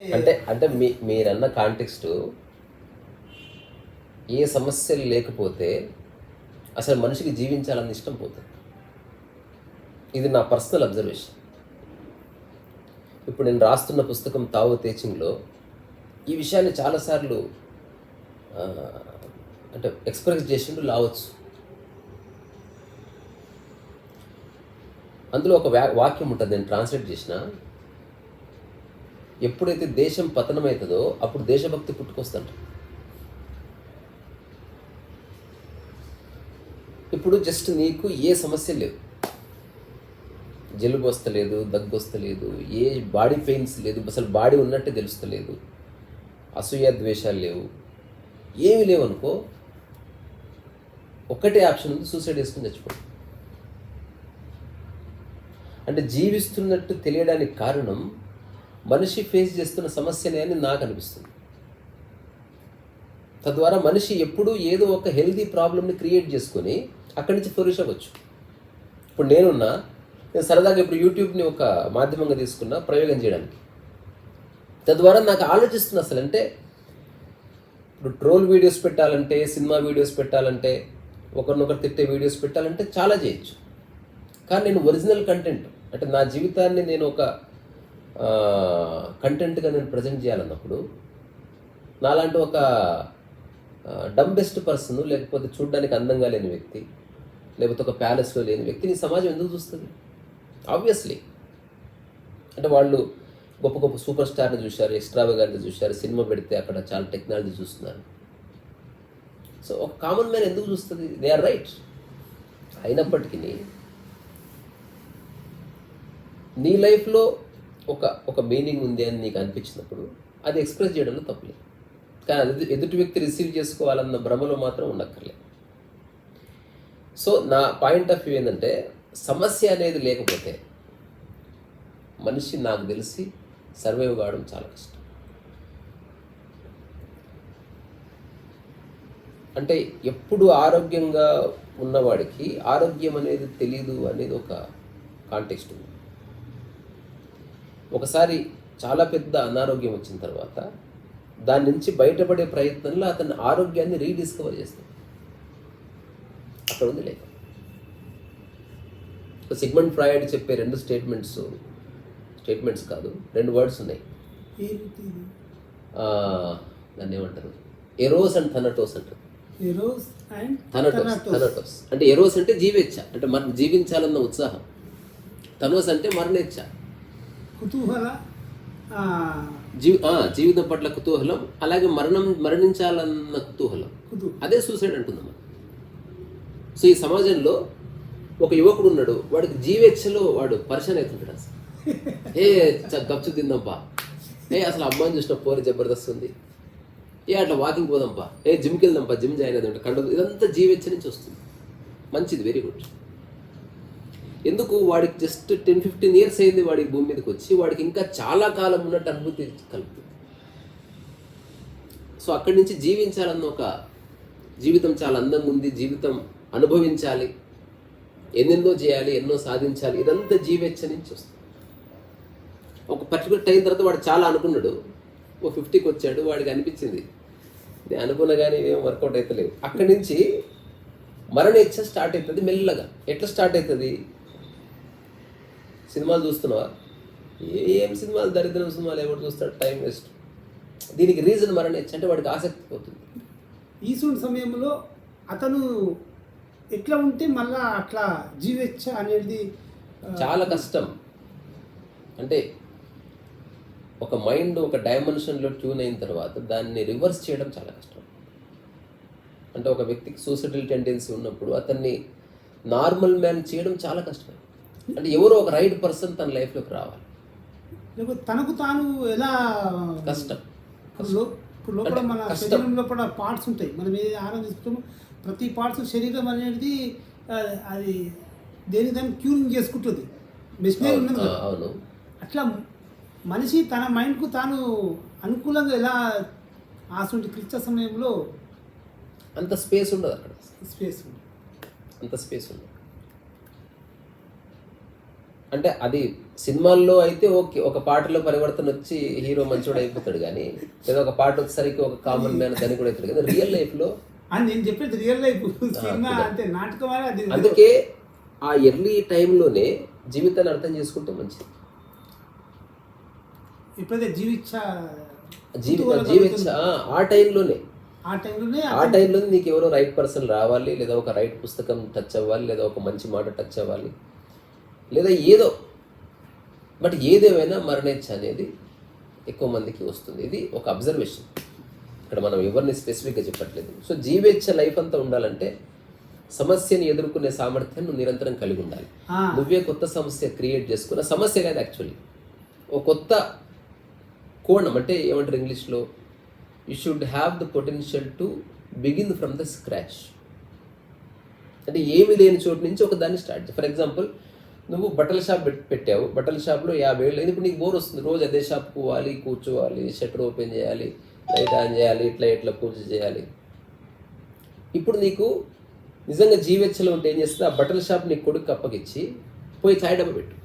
అంటే అంటే మీరన్న కాంటెక్స్ట్ ఏ సమస్యలు లేకపోతే అసలు మనిషికి జీవించాలని ఇష్టం పోతుంది. ఇది నా పర్సనల్ అబ్జర్వేషన్. ఇప్పుడు నేను రాస్తున్న పుస్తకం తావో తేచింగ్లో ఈ విషయాన్ని చాలాసార్లు అంటే ఎక్స్ప్రెస్ చేసిండు లావచ్చు. అందులో ఒక వాక్యం ఉంటుంది, నేను ట్రాన్స్లేట్ చేసిన. ఎప్పుడైతే దేశం పతనమవుతుందో అప్పుడు దేశభక్తి పుట్టుకొస్తుంట. ఇప్పుడు జస్ట్ నీకు ఏ సమస్య లేవు, జలుబు వస్తలేదు, దగ్గు వస్తలేదు, ఏ బాడీ పెయిన్స్ లేదు, అసలు బాడీ ఉన్నట్టే తెలుస్తలేదు, అసూయ ద్వేషాలు లేవు, ఏమి లేవు అనుకో, ఒక్కటే ఆప్షన్ ఉంది, సూసైడ్ చేసుకుని చచ్చిపోవడం. అంటే జీవిస్తున్నట్టు తెలియడానికి కారణం మనిషి ఫేస్ చేస్తున్న సమస్యనే అని నాకు అనిపిస్తుంది. తద్వారా మనిషి ఎప్పుడూ ఏదో ఒక హెల్దీ ప్రాబ్లమ్ని క్రియేట్ చేసుకొని అక్కడి నుంచి ఫ్లోరిష్ అవ్వచ్చు. ఇప్పుడు నేను సరదాగా ఇప్పుడు యూట్యూబ్ని ఒక మాధ్యమంగా తీసుకున్న ప్రయోగం చేయడానికి. తద్వారా నాకు ఆలోచిస్తున్నా, అసలు అంటే ఇప్పుడు ట్రోల్ వీడియోస్ పెట్టాలంటే, సినిమా వీడియోస్ పెట్టాలంటే, ఒకరినొకరు తిట్టే వీడియోస్ పెట్టాలంటే చాలా చేయొచ్చు. కానీ నేను ఒరిజినల్ కంటెంట్, అంటే నా జీవితాన్ని నేను ఒక కంటెంట్గా నేను ప్రజెంట్ చేయాలన్నప్పుడు నాలాంటి ఒక డంబెస్ట్ పర్సన్, లేకపోతే చూడడానికి అందంగా లేని వ్యక్తి, లేకపోతే ఒక ప్యాలెస్లో లేని వ్యక్తిని సమాజం ఎందుకు చూస్తుంది? ఆబ్వియస్లీ. అంటే వాళ్ళు గొప్ప గొప్ప సూపర్ స్టార్ని చూశారు, ఎక్స్ట్రావగాంట్ని చూశారు, సినిమా పెడితే అక్కడ చాలా టెక్నాలజీ చూస్తున్నారు. సో ఒక కామన్ మ్యాన్ ఎందుకు చూస్తుంది? They are right. అయినప్పటికీ నీ లైఫ్లో ఒక మీనింగ్ ఉంది అని నీకు అనిపించినప్పుడు అది ఎక్స్ప్రెస్ చేయడంలో తప్పలేదు. కానీ అది ఎదుటి వ్యక్తి రిసీవ్ చేసుకోవాలన్న భ్రమలో మాత్రం ఉండక్కర్లేదు. సో నా పాయింట్ ఆఫ్ వ్యూ ఏంటంటే, సమస్య అనేది లేకపోతే మనిషి నాకు తెలిసి సర్వైవ్ కావడం చాలా కష్టం. అంటే ఎప్పుడు ఆరోగ్యంగా ఉన్నవాడికి ఆరోగ్యం అనేది తెలీదు అనేది ఒక కాంటెక్స్ట్ ఉంది. ఒకసారి చాలా పెద్ద అనారోగ్యం వచ్చిన తర్వాత దాని నుంచి బయటపడే ప్రయత్నంలో అతని ఆరోగ్యాన్ని రీడిస్కవర్ చేస్తాడు. అక్కడ ఉంది లేక. సిగ్మండ్ ఫ్రాయిడ్ చెప్పే రెండు స్టేట్మెంట్స్ కాదు, రెండు వర్డ్స్ ఉన్నాయి. దాన్ని ఏమంటారు? ఎరోస్ అండ్ థనటోస్ అంటారు. థనటోస్ అంటే ఎరోస్ అంటే జీవేచ్ఛ, అంటే మనం జీవించాలన్న ఉత్సాహం. థనోస్ అంటే మరణేచ్ఛ, కుతూహల, జీవితం పట్ల కుతూహలం, అలాగే మరణించాలన్న కుతూహలం. అదే సూసైడ్ అంటున్నాం. సో ఈ సమాజంలో ఒక యువకుడు ఉన్నాడు, వాడికి జీవేచ్ఛలో వాడు పరిశాన్ అవుతుంటాడు. అసలు గప్చు తిందాంపా, అసలు అమ్మాయిని చూసిన పోరి జబర్దస్త్ ఉంది, అట్లా వాకింగ్ పోదాంపా, జిమ్కి వెళ్దాంపా, జిమ్ జాయిన్ అవుతుంటా కండ. ఇదంతా జీవేచ్ఛ నుంచి వస్తుంది. మంచిది, వెరీ గుడ్. ఎందుకు? వాడికి జస్ట్ 10-15 years అయింది వాడికి భూమి మీదకి వచ్చి, వాడికి ఇంకా చాలా కాలం ఉన్నట్టు అనుభూతి కలుగుతుంది. సో అక్కడి నుంచి జీవించాలన్న ఒక జీవితం చాలా అందంగా ఉంది, జీవితం అనుభవించాలి, ఎన్నెన్నో చేయాలి, ఎన్నో సాధించాలి, ఇదంతా జీవేచ్ఛ నుంచి వస్తుంది. ఒక పర్టికులర్ టైం తర్వాత వాడు చాలా అనుకున్నాడు, 50కి వచ్చాడు, వాడికి అనిపించింది నేను అనుకున్న కానీ ఏం వర్కౌట్ అవుతలేవు. అక్కడి నుంచి మరణేచ్ఛ స్టార్ట్ అవుతుంది మెల్లగా. ఎట్లా స్టార్ట్ అవుతుంది? సినిమాలు చూస్తున్నావా? ఏం సినిమాలు, దరిద్రం సినిమాలు, ఎవరు చూస్తాడు? Time waste. దీనికి రీజన్ మరణేచ్ఛ, అంటే వాడికి ఆసక్తి పోతుంది. ఈసుంటి సమయంలో అతను ఎట్లా ఉంటే మళ్ళా అట్లా జీవేచ్ఛ అనేది చాలా కష్టం. అంటే ఒక మైండ్ ఒక డైమెన్షన్లో ట్యూన్ అయిన తర్వాత దాన్ని రివర్స్ చేయడం చాలా కష్టం. అంటే ఒక వ్యక్తికి సూసైడల్ టెండెన్సీ ఉన్నప్పుడు అతన్ని నార్మల్ మ్యాన్ చేయడం చాలా కష్టం. అంటే ఎవరో ఒక రైట్ పర్సన్ తన లైఫ్లోకి రావాలి. లేకపోతే తనకు తాను ఎలా కష్టం. ఇప్పుడు లోపల మన శరీరం లోపల పార్ట్స్ ఉంటాయి, మనం ఏది ఆహారం తీసుకుంటామో ప్రతి పార్ట్స్ శరీరం అనేది అది దేని దాన్ని ట్యూనింగ్ చేసుకుంటుంది, మెషినరీ ఉన్నది. అవును. అట్లా మనిషి తన మైండ్కు తాను అనుకూలంగా ఎలా ఆసుంటి క్లిష్ట సమయంలో అంత స్పేస్ ఉండదు అక్కడ. స్పేస్ అంత స్పేస్ ఉండదు. అంటే అది సినిమాల్లో అయితే ఓకే, ఒక పాటలో పరివర్తన వచ్చి హీరో మంచోడు అయిపోతాడు, కానీ లేదా ఒక పాట వచ్చేసరికి ఒక కామన్ మ్యాన్ దాన్ని కూడా అవుతాడు కదా రియల్ లైఫ్లో. అని నేను చెప్పేది రియల్ లైఫ్ సినిమా అంటే నాటకం అది. అందుకే ఆ ఎర్లీ టైంలోనే జీవితాన్ని అర్థం చేసుకుంటే మంచిది. ఎప్పుడైతే జీవించ ఆ టైంలోనే ఆ టైంలోనే నీకు ఎవరో రైట్ పర్సన్ రావాలి, లేదా ఒక రైట్ పుస్తకం టచ్ అవ్వాలి, లేదా ఒక మంచి మాట టచ్ అవ్వాలి, లేదా ఏదో. బట్ ఏదేమైనా మరణించ అనేది ఎక్కువ మందికి వస్తుంది. ఇది ఒక అబ్జర్వేషన్, ఇక్కడ మనం ఎవరిని స్పెసిఫిక్గా చెప్పట్లేదు. సో జీవేచ్ఛ లైఫ్ అంతా ఉండాలంటే సమస్యని ఎదుర్కొనే సామర్థ్యం నువ్వు నిరంతరం కలిగి ఉండాలి. నువ్వే కొత్త సమస్య క్రియేట్ చేసుకున్న సమస్య కాదు యాక్చువల్లీ, ఒక కొత్త కోణం. అంటే ఏమంటారు ఇంగ్లీష్లో, you should have the potential to begin from the scratch. అంటే ఏమీ లేని చోటు నుంచి ఒక దాన్ని స్టార్ట్ చేయి. ఫర్ ఎగ్జాంపుల్, నువ్వు బట్టల షాప్ పెట్టావు, బట్టల షాప్లో 50 ఏళ్ళు అయింది, ఇప్పుడు నీకు బోర్ వస్తుంది, రోజు అదే షాప్ పోవాలి, కూర్చోవాలి, షట్టర్ ఓపెన్ చేయాలి, లైట్ ఆన్ చేయాలి, ఇట్లా పూజ చేయాలి. ఇప్పుడు నీకు నిజంగా జీవెచ్చలో ఉంటే ఏం చేస్తుంది, ఆ బట్టల షాప్ నీ కొడుకు అప్పగిచ్చి పోయి చాయ్ డబ్బా పెట్టు.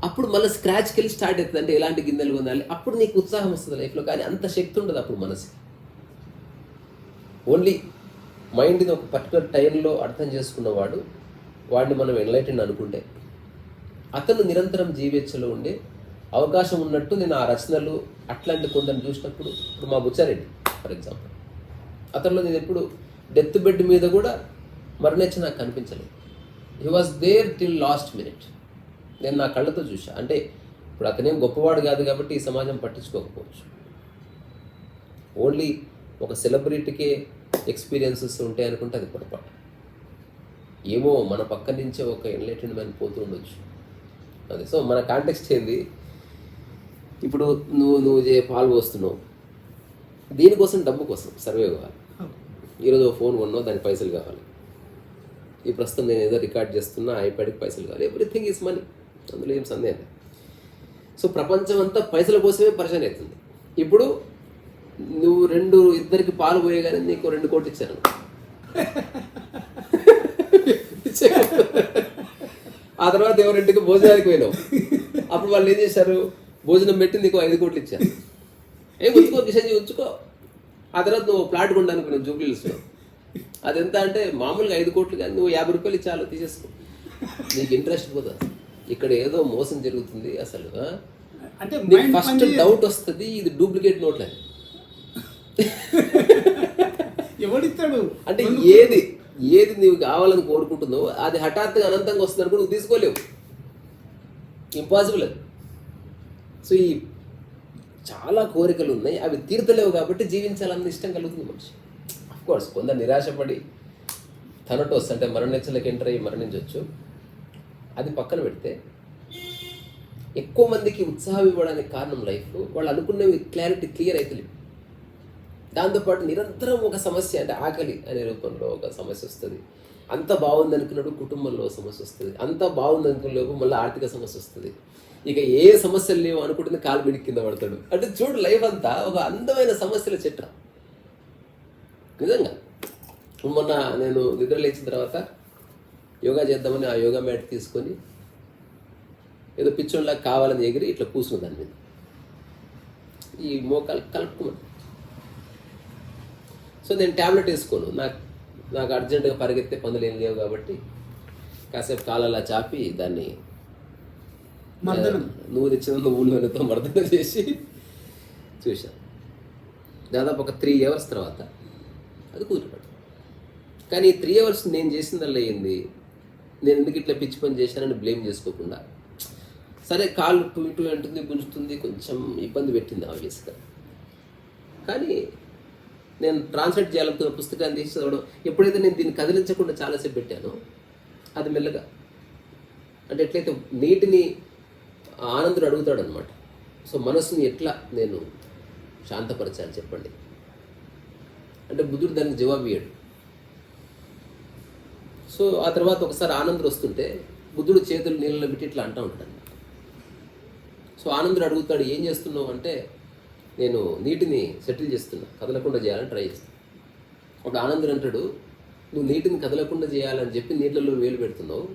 అప్పుడు మళ్ళీ స్క్రాచ్కి వెళ్ళి స్టార్ట్ అవుతుంది. అంటే ఎలాంటి గిన్నెలు కొనాలి, అప్పుడు నీకు ఉత్సాహం వస్తుంది లైఫ్లో. కానీ అంత శక్తి ఉండదు అప్పుడు మనసుకి. ఓన్లీ మైండ్ని ఒక పర్టికులర్ టైంలో అర్థం చేసుకున్నవాడు, వాడిని మనం ఎన్లైటెండ్ అనుకుంటే, అతను నిరంతరం జీవేచ్ఛలో ఉండే అవకాశం ఉన్నట్టు. నేను ఆ రచనలు అట్లాంటి కొందరు చూసినప్పుడు, ఇప్పుడు మా బుచ్చారెడ్డి ఫర్ ఎగ్జాంపుల్, అతనిలో నేను ఎప్పుడు డెత్ బెడ్ మీద కూడా మరణించ నాకు కనిపించలేదు. He was there till last minute. నేను నా కళ్ళతో చూసా. అంటే ఇప్పుడు అతనేం గొప్పవాడు కాదు కాబట్టి ఈ సమాజం పట్టించుకోకపోవచ్చు. ఓన్లీ ఒక సెలబ్రిటీకే ఎక్స్పీరియన్సెస్ ఉంటాయి అనుకుంటే అది పొరపాటు. ఏమో మన పక్క నుంచే ఒక ఎన్లైటెండ్ మ్యాన్ పోతూ ఉండొచ్చు. అదే. సో మన కాంటెక్స్ట్ ఏంది, ఇప్పుడు నువ్వు పాలు పోస్తున్నావు, దీనికోసం డబ్బు కోసం సర్వే కావాలి. ఈరోజు ఫోన్ కొన్నావు, దానికి పైసలు కావాలి. ఈ ప్రస్తుతం నేను ఏదో రికార్డ్ చేస్తున్నా, ఐప్యాడ్కి పైసలు కావాలి. ఎవ్రీథింగ్ ఈజ్ మనీ, అందులో ఏం సందేహం. సో ప్రపంచం అంతా పైసల కోసమే పరిచయం అవుతుంది. ఇప్పుడు నువ్వు ఇద్దరికి పాలు పోయేగానే నీకు 2 కోట్లు ఇచ్చాను. ఆ తర్వాత ఎవరింటికి భోజనానికి పోయినావు, అప్పుడు వాళ్ళు ఏం చేశారు, భోజనం పెట్టి నీకు 5 కోట్లు ఇచ్చారు. ఉంచుకో, కిషన్ ఉంచుకో. ఆ తర్వాత నువ్వు ప్లాట్ కొనడానికి నువ్వు జూబ్లీహిల్స్లో, అదెంత అంటే మామూలుగా 5 కోట్లు, కానీ నువ్వు 50 రూపాయలు చాలు తీసేసుకో. నీకు ఇంట్రెస్ట్ పోదా, ఇక్కడ ఏదో మోసం జరుగుతుంది అసలు. అంటే ఫస్ట్ డౌట్ వస్తుంది, ఇది డూప్లికేట్ నోట్లని. ఎవడిస్తాడు అంటే ఏది నువ్వు కావాలని కోరుకుంటున్నావు, అది హఠాత్తుగా అనంతంగా వస్తుంది అనుకో, నువ్వు తీసుకోలేవు. ఇంపాసిబుల్ అది. సో ఈ చాలా కోరికలు ఉన్నాయి, అవి తీర్చలేవు కాబట్టి జీవించాలన్న ఇష్టం కలుగుతుంది మనిషి. అఫ్కోర్స్ కొందరు నిరాశపడి థనటోస్ అంటే మరణించలేక ఎంటర్ అయ్యి మరణించవచ్చు. అది పక్కన పెడితే, ఎక్కువ మందికి ఉత్సాహం ఇవ్వడానికి కారణం లైఫ్, వాళ్ళు అనుకున్నవి క్లియర్ అయితే లేవు. దాంతోపాటు నిరంతరం ఒక సమస్య, అంటే ఆకలి అనే రూపంలో ఒక సమస్య వస్తుంది. అంత బాగుంది అనుకున్నాడు కుటుంబంలో సమస్య వస్తుంది, అంత బాగుంది అనుకునేలోపు మళ్ళీ ఆర్థిక సమస్య వస్తుంది. ఇక ఏ సమస్యలు లేవు అనుకుంటుంది, కాలు బిడి కింద పడతాడు. అంటే చూడు, లైఫ్ అంతా ఒక అందమైన సమస్యల చిట్ర. నిజంగా మొన్న నేను నిద్ర లేచిన తర్వాత యోగా చేద్దామని ఆ యోగా మ్యాట్ తీసుకొని ఏదో పిచ్చోళ్ళకి కావాలని ఎగిరి ఇట్లా కూర్చున్న దాని మీద ఈ మోకాలు కలుపుకోమని. సో నేను ట్యాబ్లెట్ వేసుకోను, నాకు అర్జెంటుగా పరిగెత్తే పనులు ఏం లేవు కాబట్టి కాసేపు కాలలా చాపి దాన్ని నువ్వు తెచ్చిన నువ్వులతో మర్దన చేసి చూశాను. దాదాపు ఒక 3 hours తర్వాత అది కుదిరిపడు. కానీ ఈ 3 hours నేను చేసిందల్లా ఏంది, నేను ఎందుకు ఇట్లా పిచ్చి పని చేశానని బ్లేమ్ చేసుకోకుండా, సరే కాళ్ళు ఇటు అంటుంది, గుంజుతుంది, కొంచెం ఇబ్బంది పెట్టింది ఆబ్వియస్గా. కానీ నేను ట్రాన్స్లేట్ చేయాలనుకున్న పుస్తకాన్ని తీసి చదవడం, ఎప్పుడైతే నేను దీన్ని కదిలించకుండా చాలాసేపు పెట్టానో అది మెల్లగా, అంటే ఎట్లయితే నీటిని ఆనందుడు అడుగుతాడు అనమాట. సో మనసుని ఎట్లా నేను శాంతపరచాలి చెప్పండి అంటే బుద్ధుడు దానికి జవాబు ఇయ్యాడు. సో ఆ తర్వాత ఒకసారి ఆనందుడు వస్తుంటే బుద్ధుడు చేతులు నీళ్ళలో పెట్టి ఇట్లా అంటూ ఉంటాడు అనమాట. సో ఆనందుడు అడుగుతాడు, ఏం చేస్తున్నావు అంటే, నేను నీటిని సెటిల్ చేస్తున్నా, కదలకుండా చేయాలని ట్రై చేస్తాను. ఒక ఆనందుడు అంటాడు, నువ్వు నీటిని కదలకుండా చేయాలని చెప్పి నీళ్ళలో వేలు పెడుతున్నావు,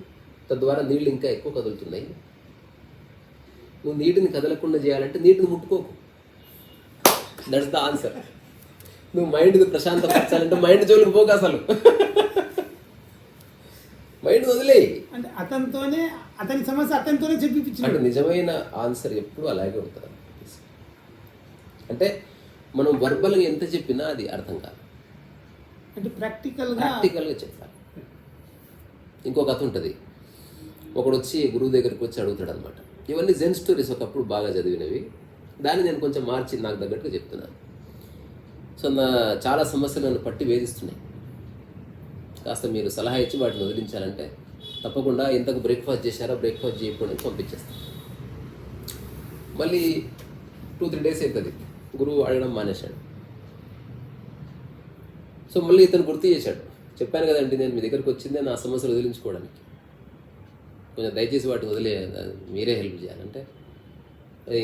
తద్వారా నీళ్ళు ఇంకా ఎక్కువ కదులుతున్నాయి, నువ్వు నీటిని కదలకుండా చేయాలంటే నీటిని ముట్టుకోకు. That's the answer. నువ్వు మైండ్ని ప్రశాంతపరచాలంటే మైండ్ జోలికి పోక అసలు. మైండ్ వదిలేయి. అంటే అతని సమస్య అతనితోనే చెప్పించాడు. అంటే నిజమైన ఆన్సర్ ఎప్పుడు అలాగే ఉంటుంది. అంటే మనం వర్బల్గా ఎంత చెప్పినా అది అర్థం కాదు. అంటే ప్రాక్టికల్గా చెప్పాలి. ఇంకో కథ ఉంటుంది. ఒకడు వచ్చి గురువు దగ్గరికి వచ్చి అడుగుతాడు అనమాట. ఇవన్నీ జెన్ స్టోరీస్, ఒకప్పుడు బాగా చదివినవి. దాన్ని నేను కొంచెం మార్చి నాకు తగ్గట్టుగా చెప్తున్నాను. సో చాలా సమస్యలు నన్ను పట్టి వేధిస్తున్నాయి. కాస్త మీరు సలహా ఇచ్చి వాటిని వదిలించాలంటే తప్పకుండా ఇంతకు బ్రేక్ఫాస్ట్ చేశారా, బ్రేక్ఫాస్ట్ చేయకుండా పంపించేస్తాను. మళ్ళీ 2-3 days అవుతుంది, గురువు అడగడం మానేశాడు. సో మళ్ళీ ఇతను గుర్తు చేశాడు. చెప్పాను కదండి, నేను మీ దగ్గరికి వచ్చిందే నా సమస్యలు వదిలించుకోవడానికి. కొంచెం దయచేసి వాటిని వదిలే, మీరే హెల్ప్ చేయాలంటే,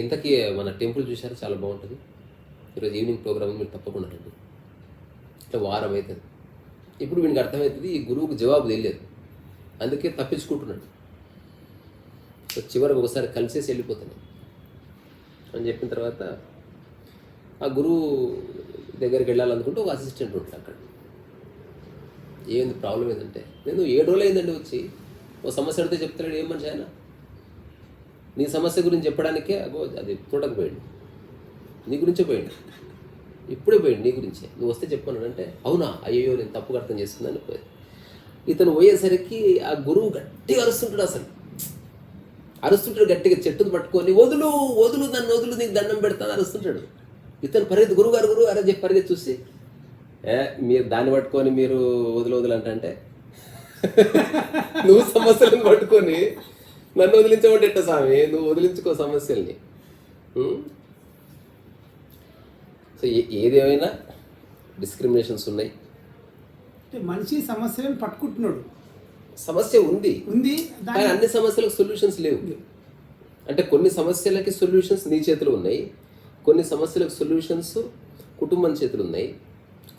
ఇంతకీ మన టెంపుల్ చూశారు, చాలా బాగుంటుంది. ఈరోజు ఈవినింగ్ ప్రోగ్రామ్ మీరు తప్పకుండా రండి. ఇట్లా వారం అవుతుంది. ఇప్పుడు వీనికి అర్థమవుతుంది ఈ గురువుకు జవాబు తెలియదు, అందుకే తప్పించుకుంటున్నాడు. సో చివరికి ఒకసారి కలిసేసి వెళ్ళిపోతున్నాడు అని చెప్పిన తర్వాత ఆ గురువు దగ్గరికి వెళ్ళాలనుకుంటే ఒక అసిస్టెంట్ ఉంటాడు అక్కడ. ఏంది ప్రాబ్లం ఏంటంటే, నేను 7 రోజులు అయిందండి వచ్చి, ఓ సమస్య అడితే చెప్తాడు. ఏం మనిషి ఆయన, నీ సమస్య గురించి చెప్పడానికే అగో అది చూడక పోయిండు, నీ గురించే పోయిండు, ఇప్పుడే పోయిండు నీ గురించే, నువ్వు వస్తే చెప్పాను అంటే, అవునా, అయ్యో నేను తప్పుగా అర్థం చేస్తున్నాను పోయి. ఇతను పోయేసరికి ఆ గురువు గట్టిగా అరుస్తుంటాడు. అసలు అరుస్తుంటాడు గట్టిగా, చెట్టును పట్టుకొని వదులు వదులు నన్ను వదులు, నీకు దండం పెడతాను అరుస్తుంటాడు. ఇతను పరిగెత్తి గురువు అరే చెప్పి పరిగెత్తి చూసి, మీరు దాన్ని పట్టుకొని మీరు వదులు అంటే నువ్వు సమస్యలను పట్టుకొని నన్ను వదిలించమంటే స్వామి, నువ్వు వదిలించుకో సమస్యల్ని. సో ఏదేమైనా డిస్క్రిమినేషన్స్ ఉన్నాయి. మనిషి సమస్యలను పట్టుకుంటున్నాడు. సమస్య ఉంది కానీ అన్ని సమస్యలకు సొల్యూషన్స్ లేవు. అంటే కొన్ని సమస్యలకి సొల్యూషన్స్ నీ చేతిలో ఉన్నాయి, కొన్ని సమస్యలకు సొల్యూషన్స్ కుటుంబం చేతులు ఉన్నాయి,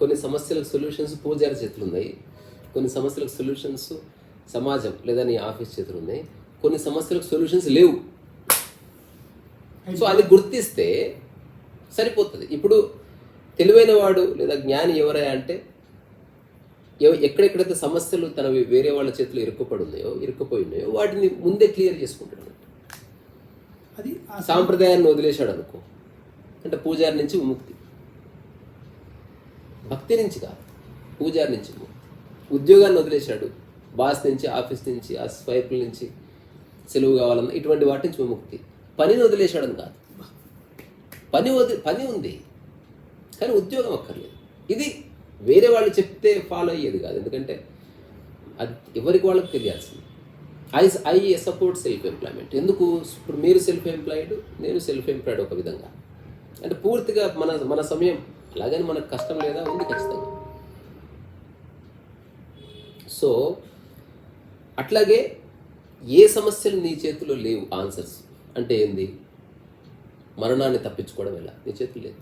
కొన్ని సమస్యలకు సొల్యూషన్స్ పూజారి చేతులు ఉన్నాయి, కొన్ని సమస్యలకు సొల్యూషన్స్ సమాజం లేదా నీ ఆఫీస్ చేతులు ఉన్నాయి, కొన్ని సమస్యలకు సొల్యూషన్స్ లేవు. సో అది గుర్తిస్తే సరిపోతుంది. ఇప్పుడు తెలివైన వాడు లేదా జ్ఞాని ఎవరయ్యా అంటే, ఎక్కడెక్కడైతే సమస్యలు తనవి వేరే వాళ్ళ చేతిలో ఇరుక్కుపోయి ఉన్నాయో వాటిని ముందే క్లియర్ చేసుకుంటాడు. అది సాంప్రదాయాన్ని వదిలేశాడు అనుకో, అంటే పూజారి నుంచి విముక్తి, భక్తి నుంచి కాదు, పూజారి నుంచి విముక్తి. ఉద్యోగాన్ని వదిలేశాడు, బాస్ నుంచి, ఆఫీస్ నుంచి, ఆ స్వైపుల నుంచి సెలవు కావాలన్నా ఇటువంటి వాటి నుంచి విముక్తి. పనిని వదిలేశాడని కాదు, పని ఉంది కానీ ఉద్యోగం అక్కర్లేదు. ఇది వేరే వాళ్ళు చెప్తే ఫాలో అయ్యేది కాదు, ఎందుకంటే అది ఎవరికి వాళ్ళకి తెలియాల్సింది. I support self employment. ఎందుకు, ఇప్పుడు మీరు సెల్ఫ్ ఎంప్లాయిడ్, నేను సెల్ఫ్ ఎంప్లాయిడ్ ఒక విధంగా. అంటే పూర్తిగా మన సమయం అలాగని మనకు కష్టం లేదా, ఉంది ఖచ్చితంగా. సో అట్లాగే ఏ సమస్యలు నీ చేతిలో లేవు ఆన్సర్స్ అంటే ఏంది, మరణాన్ని తప్పించుకోవడం ఎలా, నీ చేతులు లేదు.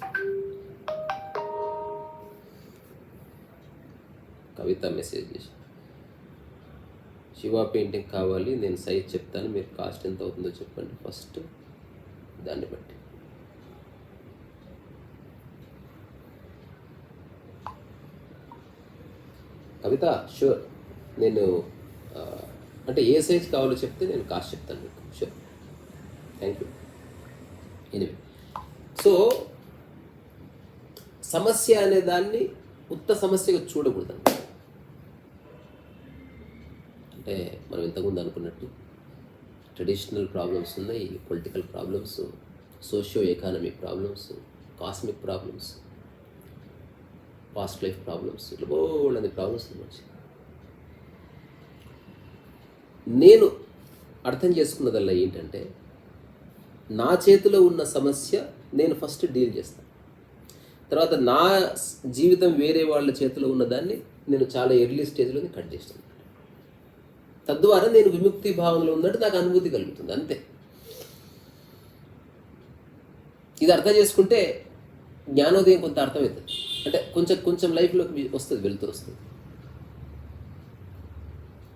కవిత మెసేజ్ చేసి, శివ పెయింటింగ్ కావాలి, నేను సైజ్ చెప్తాను, మీరు కాస్ట్ ఎంత అవుతుందో చెప్పండి ఫస్ట్, దాన్ని బట్టి. కవిత షూర్, నేను అంటే ఏ సైజ్ కావాలో చెప్తే నేను కాస్ట్ చెప్తాను మీకు. Sure, thank you. Anyway, so సమస్య అనే దాన్ని ఉత్త సమస్యగా చూడకూడదు. అంటే మనం ఇంతకుముందు అనుకున్నట్టు ట్రెడిషనల్ ప్రాబ్లమ్స్ ఉన్నాయి, political problems, socio economic problems, cosmic problems, past life problems, ఇట్లా బోల్డని ప్రాబ్లమ్స్ ఉన్నాయి. నేను అర్థం చేసుకున్నదల్లా ఏంటంటే, నా చేతిలో ఉన్న సమస్య నేను ఫస్ట్ డీల్ చేస్తాను, తర్వాత నా జీవితం వేరే వాళ్ళ చేతిలో ఉన్నదాన్ని నేను చాలా ఎర్లీ స్టేజ్లోనే కట్ చేస్తాను. తద్వారా నేను విముక్తి భావంలో ఉన్నట్టు నాకు అనుభూతి కలుగుతుంది, అంతే. ఇది అర్థం చేసుకుంటే జ్ఞానోదయం కొంత అర్థమవుతుంది. అంటే కొంచెం లైఫ్లోకి వస్తుంది, వెళ్తూ వస్తుంది.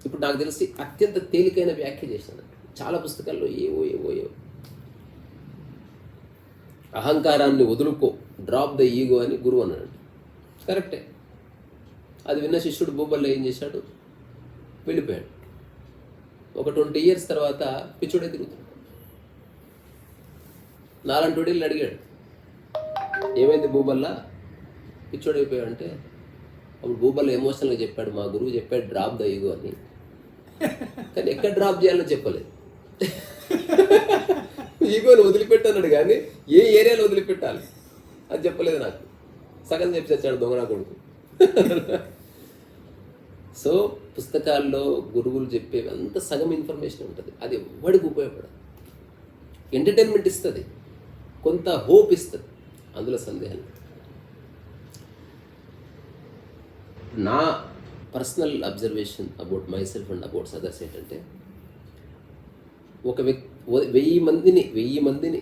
ఇప్పుడు నాకు తెలిసి అత్యంత తేలికైన వ్యాఖ్య చేశాను. చాలా పుస్తకాల్లో ఏవో అహంకారాన్ని వదులుకో, డ్రాప్ ద ఈగో అని గురువు అన్నాడు. కరెక్టే. అది విన్న శిష్యుడు భూబల్లో ఏం చేశాడు, వెళ్ళిపోయాడు. ఒక 20 years తర్వాత పిచ్చోడే తిరుగుతాడు. నాలంటోడు వెళ్ళి అడిగాడు, ఏమైంది భూబల్లా, పిచ్చోడైపోయావు అంటే, అప్పుడు భూబల్లో ఎమోషనల్గా చెప్పాడు, మా గురువు చెప్పాడు డ్రాప్ ద ఈగో అని, కానీ ఎక్కడ డ్రాప్ చేయాలో చెప్పలేదు. ఈగోని వదిలిపెట్టన్నాడు కానీ ఏ ఏరియాలో వదిలిపెట్టాలి అది చెప్పలేదు నాకు. సగం చెప్పి చచ్చాడు దొంగనా కొడుకు. సో పుస్తకాల్లో గురువులు చెప్పేవి అంత సగం ఇన్ఫర్మేషన్ ఉంటుంది. అది ఎవ్వడికి ఉపయోగపడదు. ఎంటర్టైన్మెంట్ ఇస్తుంది, కొంత హోప్ ఇస్తుంది, అందులో సందేహం. నా personal observation about my self and about others ఏంటంటే, ఒక వ్యక్తి 1000 మందిని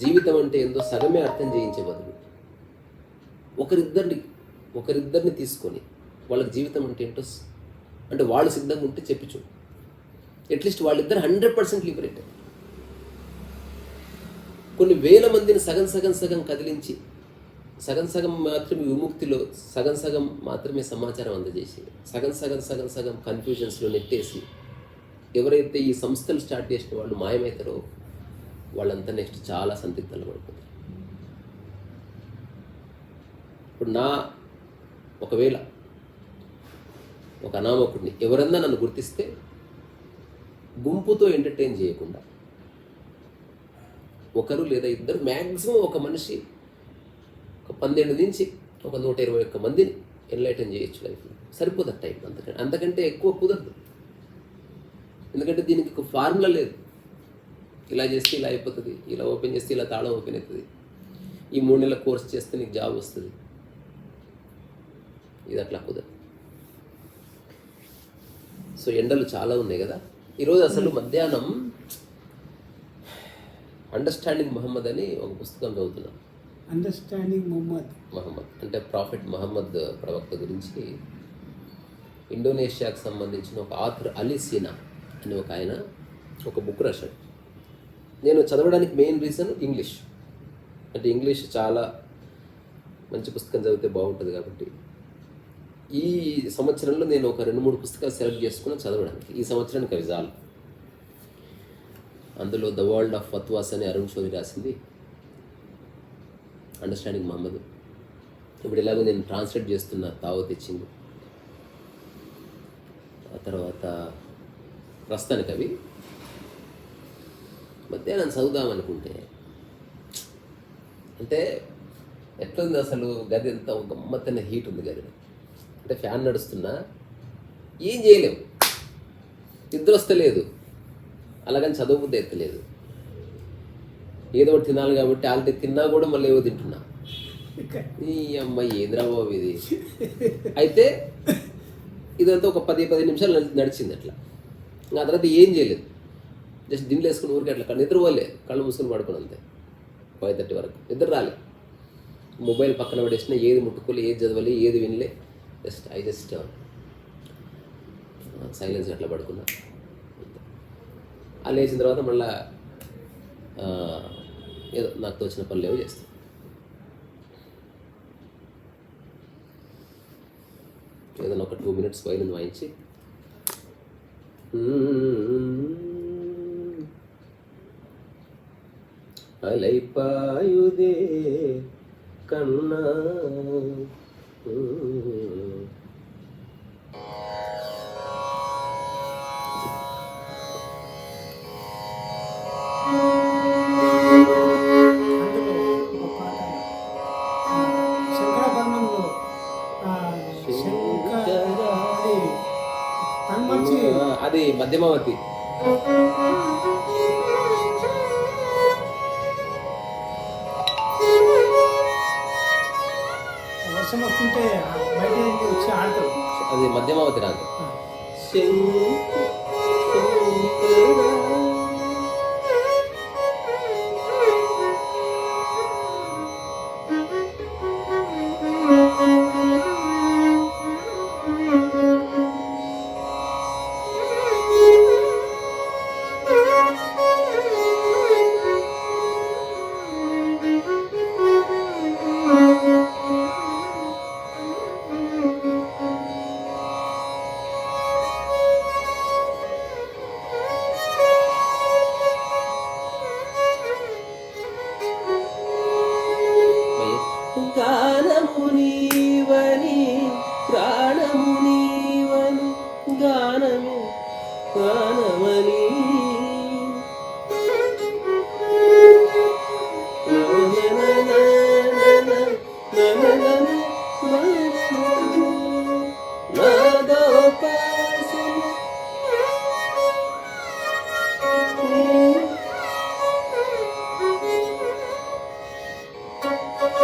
జీవితం అంటే ఏందో సగమే అర్థం చేయించే బదులు ఒకరిద్దరిని తీసుకొని వాళ్ళకి జీవితం అంటే ఏంటో అంటే వాళ్ళు సిద్ధంగా ఉంటే చెప్పించు. అట్లీస్ట్ వాళ్ళిద్దరు 100% లిబరేట్. కొన్ని వేల మందిని సగం కదిలించి సగం మాత్రమే విముక్తిలో, సగం మాత్రమే సమాచారం అందజేసి, సగం కన్ఫ్యూజన్స్లో నెట్టేసి ఎవరైతే ఈ సంస్థలు స్టార్ట్ చేసిన వాళ్ళు మాయమవుతారో వాళ్ళంతా నెక్స్ట్ చాలా సందిగ్ధాలు పడిపోతారు. ఇప్పుడు ఒకవేళ ఒక అనామకుడిని ఎవరన్నా నన్ను గుర్తిస్తే గుంపుతో ఎంటర్టైన్ చేయకుండా ఒకరు లేదా ఇద్దరు, మ్యాక్సిమం ఒక మనిషి ఒక 12 నుంచి ఒక 121 మందిని ఎన్లైటన్ చేయొచ్చు లైఫ్లో. సరిపోదు టైం. అంతకంటే ఎక్కువ కుదరదు. ఎందుకంటే దీనికి ఒక ఫార్ములా లేదు. ఇలా చేస్తే ఇలా అయిపోతుంది, ఇలా ఓపెన్ చేస్తే ఇలా తాళం ఓపెన్ అవుతుంది, ఈ 3 నెలల కోర్స్ చేస్తే నీకు జాబ్ వస్తుంది. ఇది అట్లా కుదరదు. సో ఎండలు చాలా ఉన్నాయి కదా. ఈరోజు అసలు మధ్యాహ్నం అండర్స్టాండింగ్ మహమ్మద్ అని ఒక పుస్తకం చదువుతున్నాను. అండర్స్టాండింగ్ మహమ్మద్ అంటే ప్రాఫిట్ మహమ్మద్ ప్రవక్త గురించి ఇండోనేషియాకు సంబంధించిన ఒక ఆథర్ అలీ సీనా అని ఒక ఆయన ఒక బుక్ రాశాడు. నేను చదవడానికి మెయిన్ రీజన్ ఇంగ్లీష్. అంటే ఇంగ్లీష్ చాలా మంచి పుస్తకం చదివితే బాగుంటుంది కాబట్టి ఈ సంవత్సరంలో నేను ఒక 2-3 పుస్తకాలు సెలెక్ట్ చేసుకుని చదవడానికి. ఈ సంవత్సరానికి అవి చాలు. అందులో ద వరల్డ్ ఆఫ్ ఫత్వాస్ అని అరుణ్ షోరి రాసింది, అండర్స్టాండింగ్ మహమ్మద్. ఇప్పుడు ఎలాగో నేను ట్రాన్స్లేట్ చేస్తున్నా, తావో తెచ్చింది. ఆ తర్వాత ప్రస్తుతానికి అవి. మధ్యాహ్నం చదువుదాం అనుకుంటే అంటే ఎట్లుంది అసలు, గది ఎంత గమ్మత్తైన హీట్ ఉంది గది. అంటే ఫ్యాన్ నడుస్తున్నా ఏం చేయలేము, నిద్ర వస్తలేదు, అలాగని చదువుబుద్ధి ఎత్తలేదు. ఏదో ఒకటి తినాలి కాబట్టి ఆల్రెడీ తిన్నా కూడా మళ్ళీ ఏవో తింటున్నా. ఈ అమ్మాయి ఏంద్రా బాబు ఇది. అయితే ఇదంతా ఒక 10 నిమిషాలు నడిచింది అట్లా. ఇంకా తర్వాత ఏం చేయలేదు, జస్ట్ దిండ్లు వేసుకుని ఊరికే అట్లా నిద్రపోలే, కళ్ళు మూసుకొని పడుకుని అంతే. 5:30 వరకు నిద్ర రాలే. మొబైల్ పక్కన పడేసిన, ఏది ముట్టుకోలే, ఏది చదవాలి, ఏది వినలే. జస్ట్ సైలెన్స్ అట్లా పడుకున్నా. ఆ లేచిన తర్వాత మళ్ళీ ఏదో నాకు తోచిన పనులు ఏవో చేస్తాను. ఏదైనా ఒక 2 minutes వైలిన్ వాయించి అలైపాయుదే కన్నా అది మధ్యమావతి. వర్షం వస్తుంటే బయట వచ్చి ఆడతారు. అది మధ్యమావతి రాదు.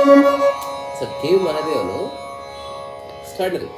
అసలు కే మహాదేవను ఎక్స్ట్రాడినరీ.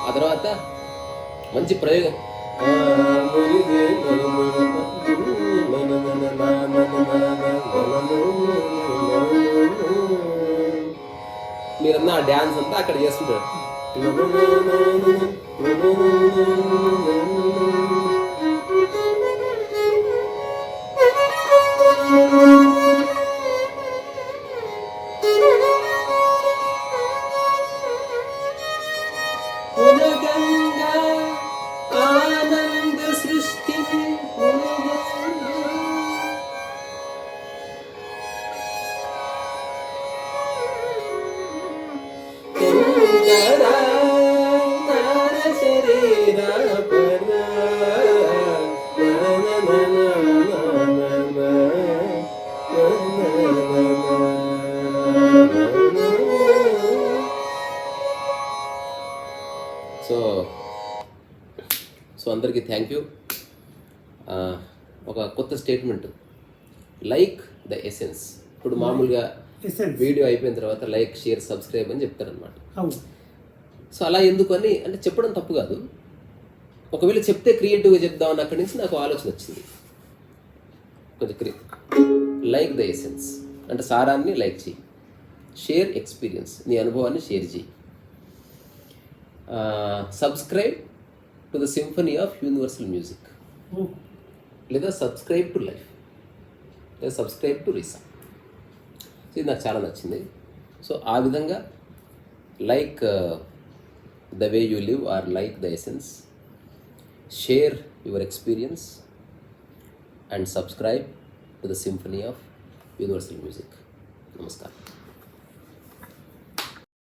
ఆ తర్వాత మంచి ప్రయోగం. మీరన్నా ఆ డ్యాన్స్ అంతా అక్కడ చేస్తుంటారు. ఉనగంగా ఆనంద సృష్టిని ఉనగంగా. శంకరా నర శరీరా పరా సో అందరికీ థ్యాంక్ యూ. ఒక కొత్త స్టేట్మెంట్, లైక్ ద ఎసెన్స్. ఇప్పుడు మామూలుగా ఎసెన్స్. వీడియో అయిపోయిన తర్వాత లైక్, షేర్, సబ్స్క్రైబ్ అని చెప్తారనమాట. అవును. సో అలా ఎందుకు అని అంటే చెప్పడం తప్పు కాదు. ఒకవేళ చెప్తే క్రియేటివ్గా చెప్దామని అక్కడి నుంచి నాకు ఆలోచన వచ్చింది. కొంచెం లైక్ ద ఎసెన్స్ అంటే సారాన్ని లైక్ చేయి, షేర్ ఎక్స్పీరియన్స్, నీ అనుభవాన్ని షేర్ చేయి, subscribe to the symphony of universal music, లేదా సబ్స్క్రైబ్ టు లైఫ్, లేదా సబ్స్క్రైబ్ టు రీసా. ఇది నాకు చాలా నచ్చింది. సో ఆ విధంగా like the way you live or like the essence, share your experience and subscribe to the symphony of universal music. నమస్కారం.